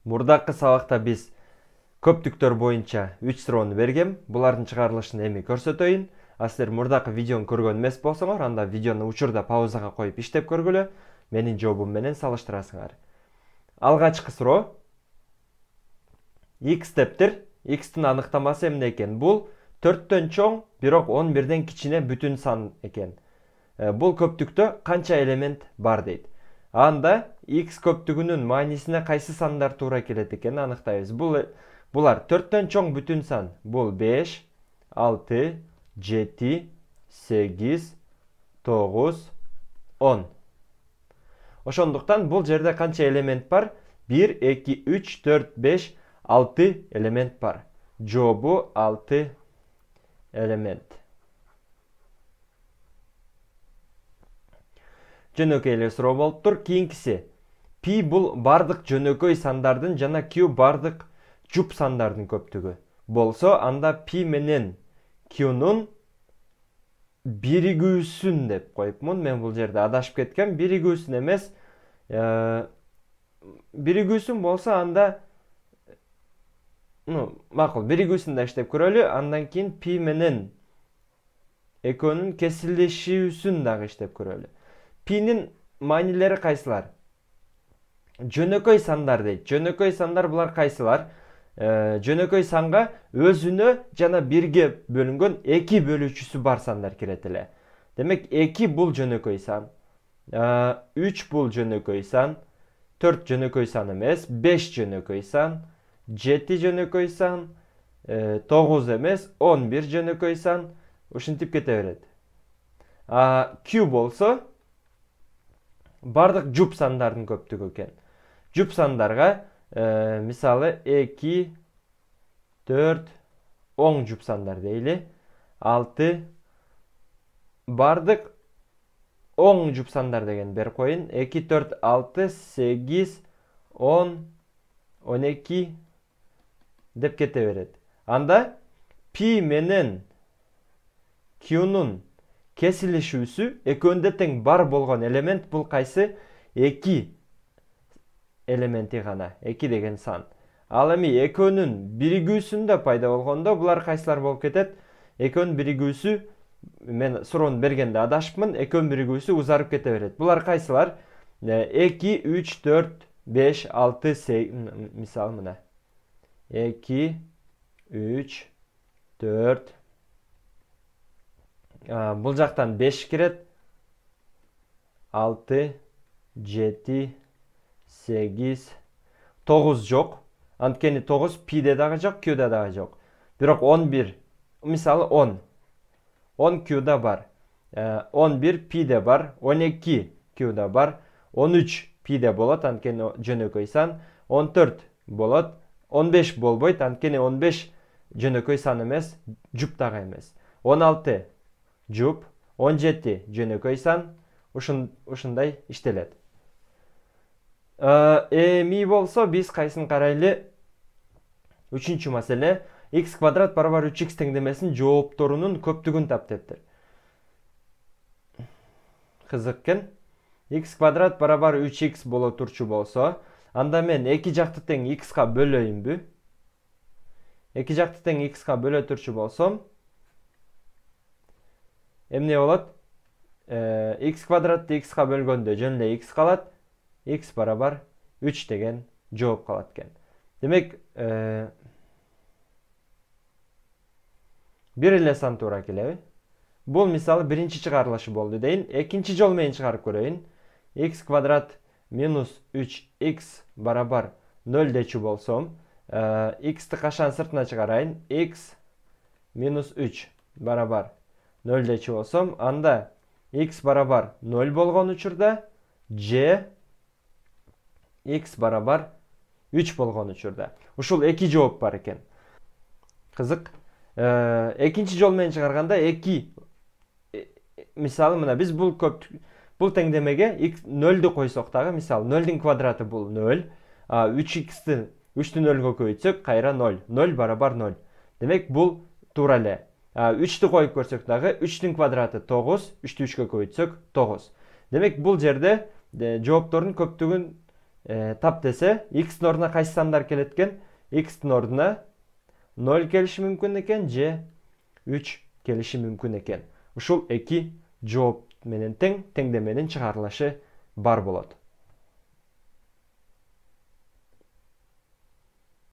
Мурдакы сабакта биз көптүктөр боюнча 3 суроону бергем. Булардын чыгарылышын эми көрсөтөйүн. Силер мурдакы видеону көргөн эмес болсоңор, анда видеону учурда паузага коюп иштеп көргүлө. Менин жообум менен салыштырасыңар. Алгачкы суроо. X дептир. X'тин аныктамасы эмне экен? Бул 4төн чоң, бирок 11ден кичине бүтүн сан экен. Бул көптүктө канча элемент бар дейт. Анда X көптүгүнүн маанисине кайсы сандар туура келет экенин аныктайбыз. Булар 4төн чоң бүтүн сан. Бул 5, 6, 7, 8, 9, 10. Ошондуктан бул жерде канча элемент бар? 1, 2, 3, 4, 5, 6 элемент бар. Жообу 6 элемент. Жөнөкөй эле суроо болуптур. Кийинкиси. Пи бул бардык жөнөкөй сандардын жана Q бардык жуп сандардын көптүгү. Болсо, анда пи менен Q'нун биригүүсүн деп коюпмун. Мен бул жерде адашып кеткем. Биригүүсүн эмес. Биригүүсүн болсо, анда макул, биригүүсүн да иштеп көрөлү. Андан кийин пи менен экөөнүн кесилишүүсүн дагы иштеп көрөлү. П'нин маанилери кайсылар? Жөнөкөй сандар дейт. Жөнөкөй сандар булар кайсылар? Жөнөкөй санга өзүнө жана бирге бөлүнгөн 2 бөлүүчүсү бар сандар кирет эле. Демек 2 бул жөнөкөй сан, 3 бул жөнөкөй сан, 4 жөнөкөй сан эмес, 5 жөнөкөй сан, 7 жөнөкөй сан, 9 эмес, 11 жөнөкөй сан, ушинтип кете берет. Q болсо бардык жуп сандардын көптүгү экен. Жуп сандарга мисалы 2, 4, 10 жуп сандар дейли. 6 бардык 10 жуп сандар деген берип коюн. 2, 4, 6, 8, 10, 12 деп кете берет. Анда пи менен Q'нун кесилишүүсү экөөндө тең бар болгон элемент бул кайсы? 2 элементи гана. 2 деген сан. Ал эми экөөнүн биригүүсүндө пайда болгондо булар кайсылар болуп кетет? Экөөнүн биригүүсү, мен суроону бергенде адашыпмын, экөөнүн биригүүсү узарып кете берет. Булар кайсылар? 2, 3, 4, 5, 6, 8, мисалы мына. 2, 3, 4, бул жактан 5 кирет. 6, 7, 8, 9 жок. Анткени 9 пиде дагы жок, Q'да дагы жок. Бирок 11, мисалы 10. 10 Q'да бар. 11 пиде бар, 12 Q'да бар, 13 пиде болот, анткени жөнөкөй сан, 14 болот, 15 болбойт, анткени 15 жөнөкөй сан эмес, жуп дагы эмес. 16 жуп, 17 жөнөкөй сан, ушундай иштелет. Эми болсо биз кайсын карайлы? 3-чү маселе. X квадрат барабар 3x теңдемесинин жоопторунун көптүгүн тап дептир. Кызык экен. X квадрат барабар 3x боло турчу болсо, анда мен 2 жакты тең x-ка бөлөйүнбү? 2 жакты тең x-ка бөлө турчу болсом, эмне болот? X квадратты x-ка бөлгөндө жөн эле x калат. X барабар 3 деген жооп калат экен. Демек, бир эле сан туура келеби? Бул мисалы биринчи чыгарылышы болду дейин. Экинчи жол менен чыгарып көрөйүн. X квадрат минус 3x барабар 0 дечү болсом, x'ти кашан сыртына чыгарайын? X минус 3 барабар 0 дечү болсом, анда x барабар 0 болгон учурда, j x барабар 3 болгон учурда. Ушул 2 жооп бар экен. Кызык. Экинчи жол менен чыгарганда 2, мисалы мына биз бул теңдемеге x 0ду койсок дагы, мисалы 0дун квадраты бул 0, 3x'ти 3'тү 0га көбөйтсөк кайра 0. 0 барабар 0. Демек бул туура эле. 3'тү коюп көрсөк дагы 3'түн квадраты 9, 3'тү 3кө көбөйтсөк 9. Демек бул жерде жооптордун көптүгүн Tap dese x'in ордуна кайсы сандар келет экен? X'in ордуна 0 келиши мүмкүн экен же 3 келиши мүмкүн экен. Ушул эки жооп менен тең, теңдеменин чыгарылышы бар болот.